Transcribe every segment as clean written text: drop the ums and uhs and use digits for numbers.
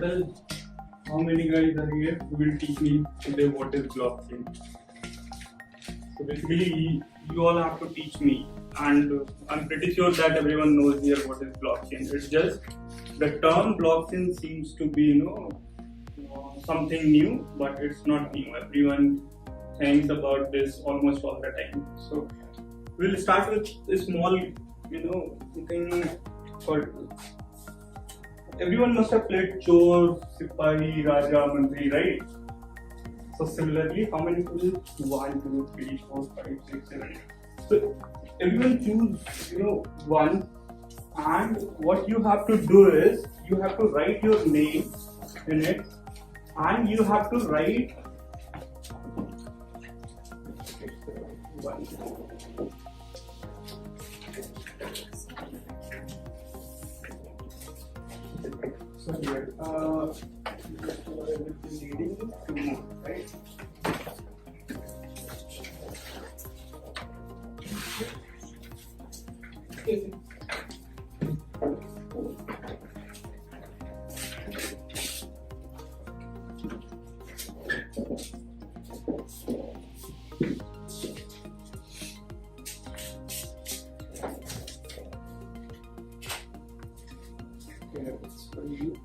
how many guys are here who will teach me today what is blockchain? So basically, you all have to teach me, and I'm pretty sure that everyone knows here what is blockchain. It's just the term blockchain seems to be, something new, but it's not new. Everyone thinks about this almost all the time. So we'll start with a small, thing called. Everyone must have played Chor, Sipahi, Raja, Mantri, right? So similarly, how many people? 1, 2, 3, 4, 5, 6, 7, 8. So everyone choose, one, and what you have to do is you have to write your name in it, and you have to write one. So here, leading to more, right? It's for you.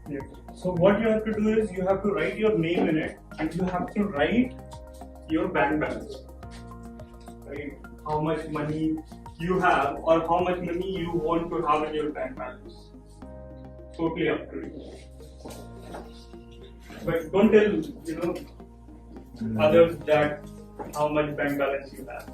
Yeah. So what you have to do is you have to write your name in it, and you have to write your bank balance. Right? How much money you have, or how much money you want to have in your bank balance. Totally up to you. But don't tell others that how much bank balance you have.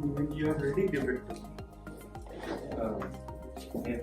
When you are ready, give it to me. Yeah. Okay.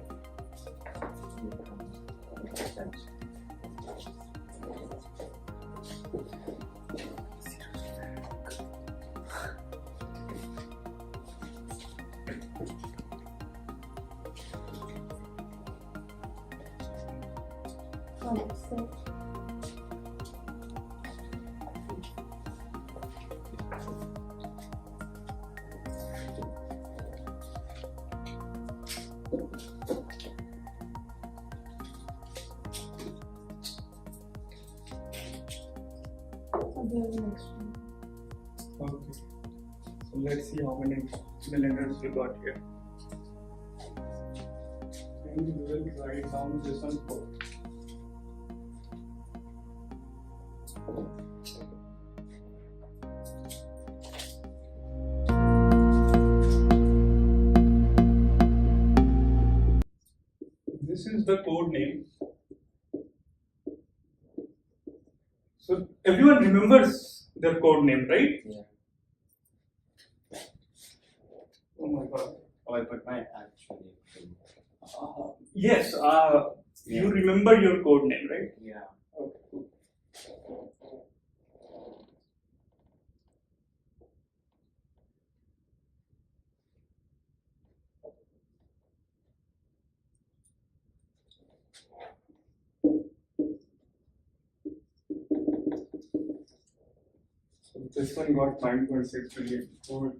So let's see how many millionaires we got here. And we will write down this one first. This is the code name. So everyone remembers their code name, right? Yeah. Oh my god. Oh, I put my actual name. Yes, you remember your code name, right? Yeah. Okay, cool. So this one got 9.6 billion. Cool.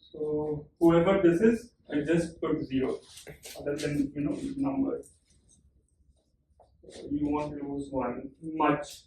So whoever this is, I just put 0 other than number. You won't lose one much.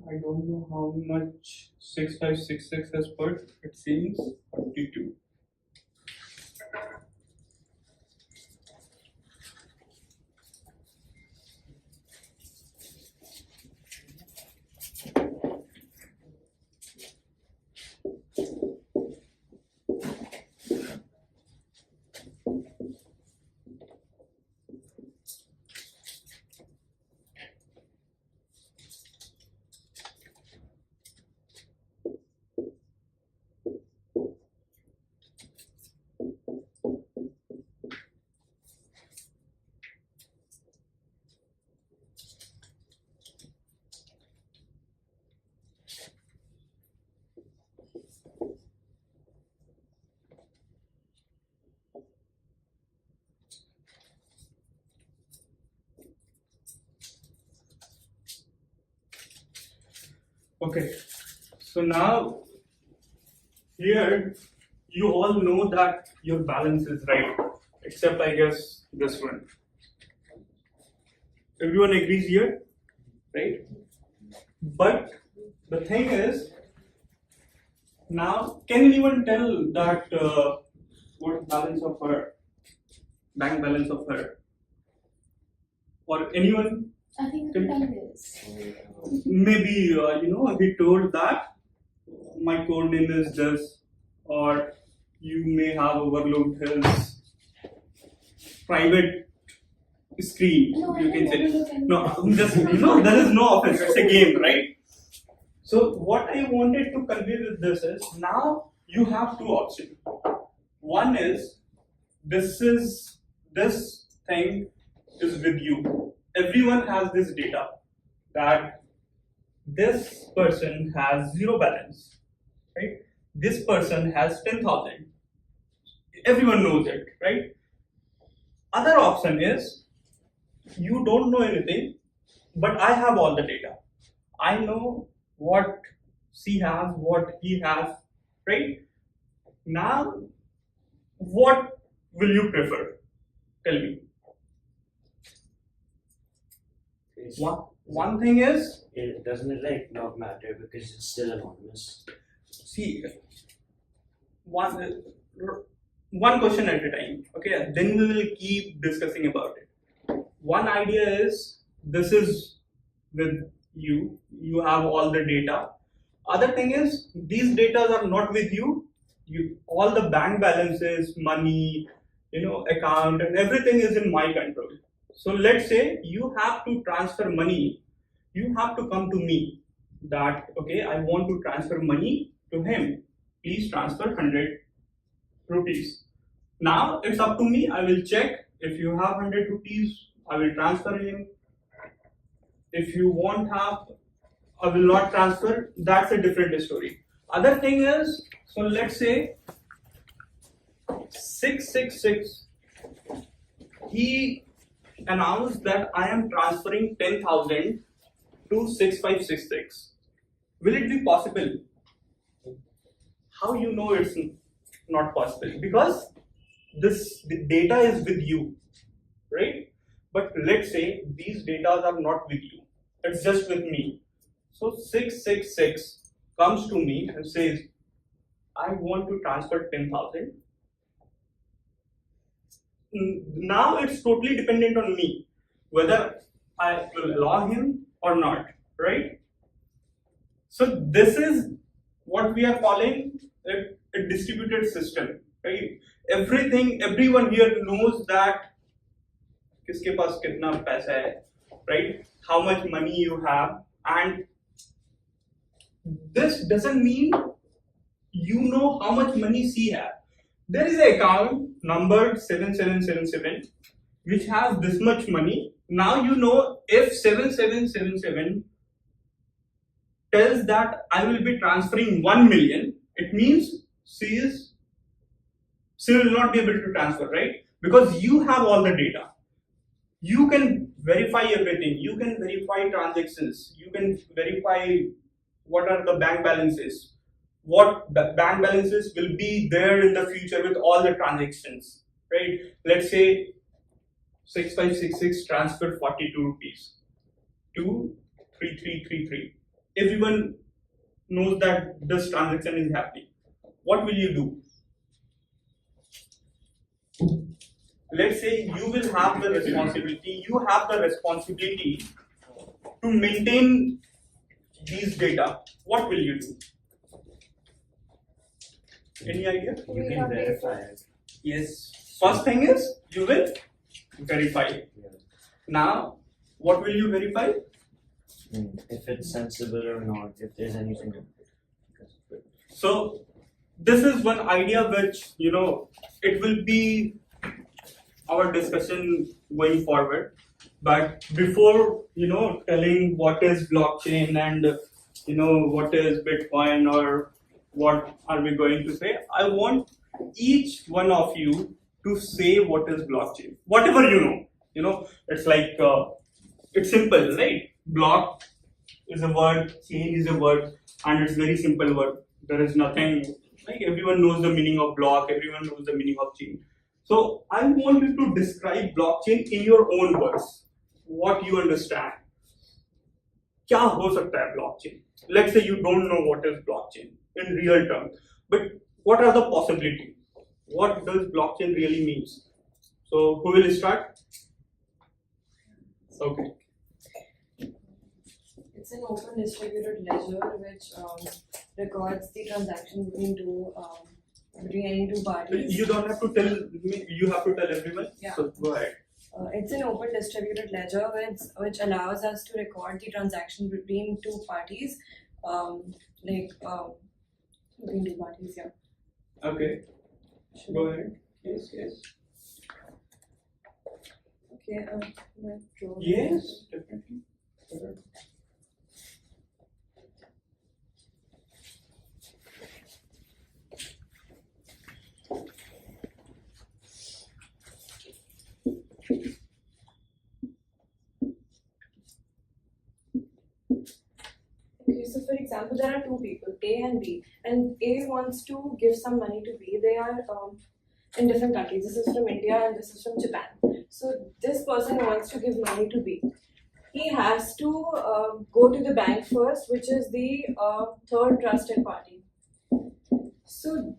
I don't know how much 6566 has put. It seems 42. Okay, so now here you all know that your balance is right, except I guess this one. Everyone agrees here, right? But the thing is, now can anyone tell that what balance of her, bank balance of her, or anyone? I think the time is. Maybe he told that my code name is this, or you may have overlooked his private screen. No, You I can didn't say overlook anything. no. Just there is no offense. It's a game, right? So what I wanted to convey with this is now you have two options. One is this thing is with you. Everyone has this data that this person has 0 balance, right? This person has 10,000. Everyone knows it, right? Other option is you don't know anything, but I have all the data. I know what she has, what he has, right? Now, what will you prefer? Tell me. One thing is, It doesn't it like not matter because it's still anonymous. see, one question at a time. Okay, then we will keep discussing about it. One idea is this is with you. You have all the data. Other thing is these data are not with you. All the bank balances, money, account, and everything is in my control. So let's say you have to transfer money. You have to come to me that, okay, I want to transfer money to him. Please transfer 100 rupees. Now it's up to me. I will check. If you have 100 rupees, I will transfer him. If you won't have, I will not transfer. That's a different story. Other thing is, so let's say 666, he announce that I am transferring 10,000 to 6566, will it be possible? How you know it's not possible? Because the data is with you, right? But let's say these data are not with you, it's just with me. So 666 comes to me and says, I want to transfer 10,000. Now it's totally dependent on me whether I will allow him or not, right? So this is what we are calling a distributed system, right? Everyone here knows that kiske paas kitna paisa hai, right? How much money you have, and this doesn't mean you know how much money C has. There is an account number 7777 which has this much money. Now you know if 7777 tells that I will be transferring 1 million, it means C will not be able to transfer, right? Because you have all the data. You can verify everything. You can verify transactions. You can verify what are the bank balances. What the bank balances will be there in the future with all the transactions, right? Let's say 6566 transfer 42 rupees to 3333. Everyone knows that this transaction is happening. What will you do? Let's say you will have the responsibility, to maintain these data. What will you do? Any idea? You can verify it. Yes. First thing is you will verify it. Yeah. Now, what will you verify? If it's sensible or not, if there's anything. So, this is one idea which, it will be our discussion going forward. But before, telling what is blockchain and, what is Bitcoin or what are we going to say, I want each one of you to say what is blockchain. Whatever you know. It's like, it's simple, right? Block is a word, chain is a word, and it's very simple word. There is nothing, like everyone knows the meaning of block, everyone knows the meaning of chain. So I want you to describe blockchain in your own words. What you understand. क्या हो सकता है blockchain? Let's say you don't know what is blockchain in real terms, but what are the possibilities? What does blockchain really means? So who will start? Okay. It's an open distributed ledger which records the transaction between any two parties. You don't have to tell me, you have to tell everyone. Yeah. So go ahead. It's an open distributed ledger which allows us to record the transaction between two parties, between two parties, yeah. Okay. Go ahead. Yes. Okay. Yes, definitely. Okay, so for example, there are two people, A and B, and A wants to give some money to B. They are in different countries. This is from India and this is from Japan. So this person wants to give money to B. He has to go to the bank first, which is the third trusted party. So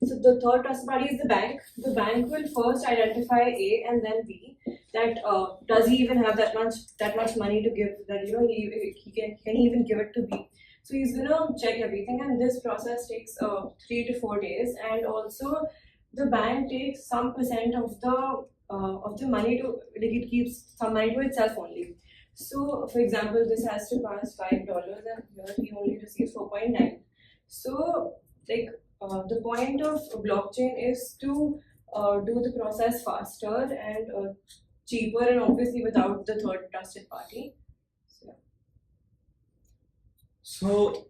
the third trusted party is the bank. The bank will first identify A and then B. That does he even have that much money to give? That can he even give it to B? So he's gonna check everything, and this process takes 3 to 4 days. And also, the bank takes some percent of the money to, like, it keeps some money to itself only. So, for example, this has to pass $5, and here he only receives 4.9. So, the point of blockchain is to do the process faster and cheaper, and obviously without the third trusted party. So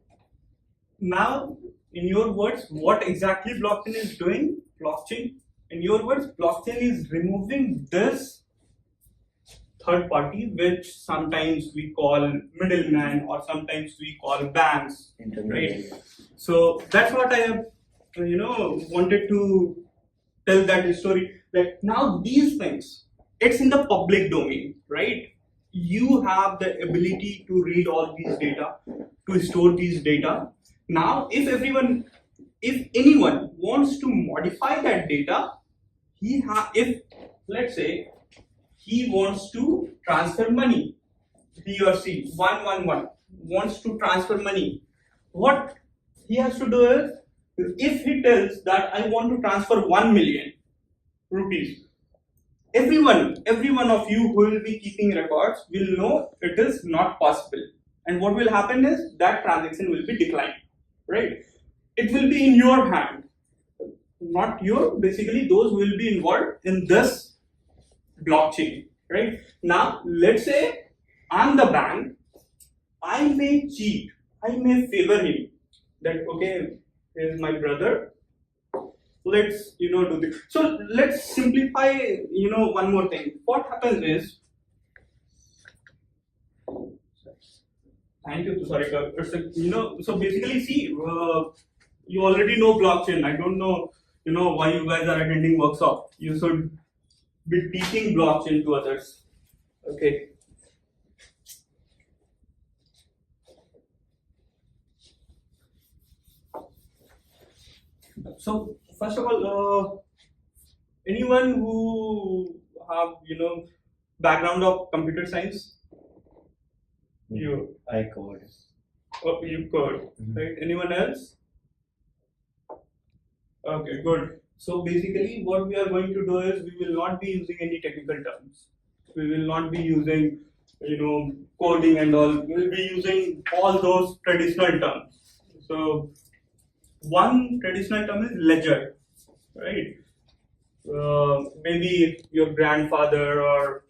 now, in your words, what exactly blockchain is doing? Blockchain, in your words, blockchain is removing this third party, which sometimes we call middleman or sometimes we call banks, right? So that's what I have, wanted to tell that story. That now these things, it's in the public domain, right? You have the ability to read all these data, to store these data. Now, if anyone wants to modify that data, if let's say he wants to transfer money, he or she 111 wants to transfer money, what he has to do is, if he tells that I want to transfer 1 million rupees, every one of you who will be keeping records will know it is not possible, and what will happen is that transaction will be declined, right? It will be in your hand, not your, basically those who will be involved in this blockchain, right? Now let's say I'm the bank, I may cheat, I may favor him, that okay, here's my brother, let's do this. So let's simplify one more thing. What happens is, thank you, sorry, so basically see, you already know blockchain. I don't know why you guys are attending workshop. You should be teaching blockchain to others. Okay. So first of all, anyone who have background of computer science? You. I code. Oh, you code, right? Anyone else? Okay, good. So basically what we are going to do is, we will not be using any technical terms. We will not be using, coding and all. We will be using all those traditional terms. So one traditional term is ledger, right? Maybe your grandfather or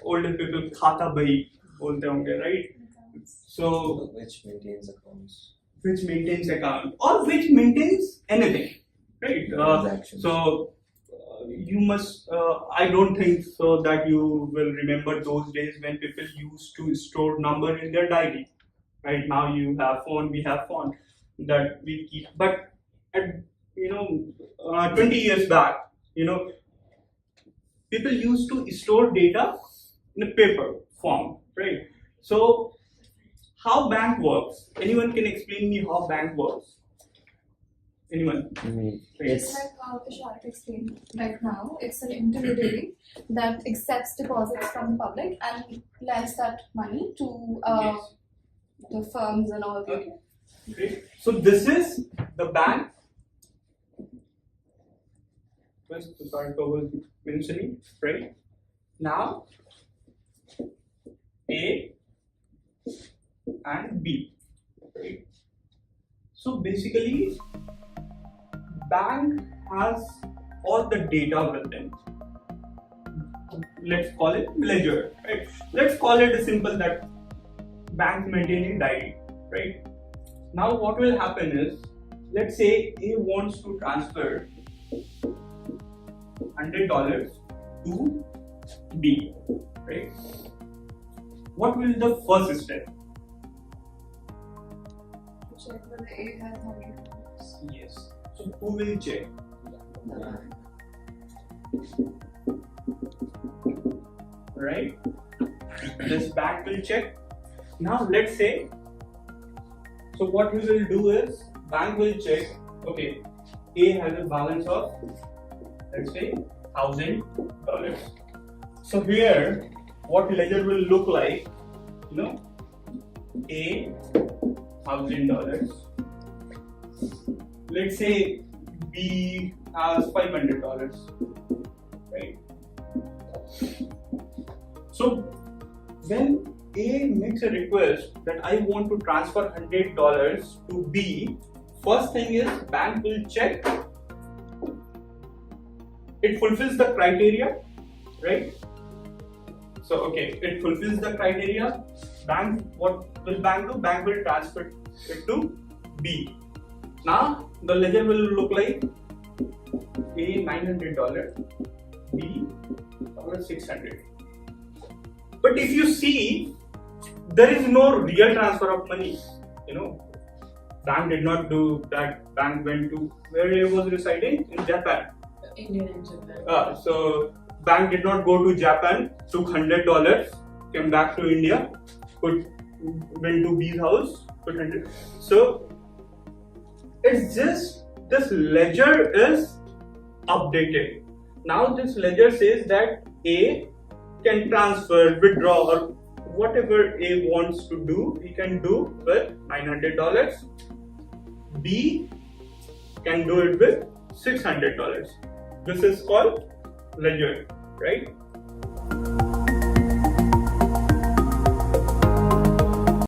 older people khata bahi bolte honge, right? So which maintains accounts. Which maintains account, or which maintains anything, right? So you must, I don't think so that you will remember those days when people used to store number in their diary. Right now you have phone, we have phone that we keep, but at 20 years back, people used to store data in a paper form, right? So how bank works? Anyone can explain me how bank works? Anyone? It's like Ishaq explained right now. It's an intermediary that accepts deposits from the public and lends that money to Yes. the firms and all. Okay. Great. So this is the bank. First, the bank I was mentioning, right? Now, A and B, right? So basically, bank has all the data with them. Let's call it ledger, right? Let's call it a simple that bank maintaining diary, right? Now what will happen is, let's say A wants to transfer $100 to B, right? What will the first step? Check whether A has $100. Yes. So who will check? Right? This bank will check. Now let's say, so what we will do is, bank will check, okay, A has a balance of, let's say, $1,000. So here, what ledger will look like, A, $1,000. Let's say B has $500, right? So when A makes a request that I want to transfer $100 to B, first thing is bank will check it fulfills the criteria, right? So okay, it fulfills the criteria. Bank, what will bank do? Bank will transfer it to B. Now the ledger will look like A $900, B $600. But if you see, there is no real transfer of money. Bank did not do that. Bank went to where he was residing in Japan. Indian and Japan. So bank did not go to Japan, took $100, came back to India, went to B's house, put 100. So it's just this ledger is updated. Now this ledger says that A can transfer, withdraw, or whatever A wants to do, he can do with $900. B can do it with $600. This is called ledger, right?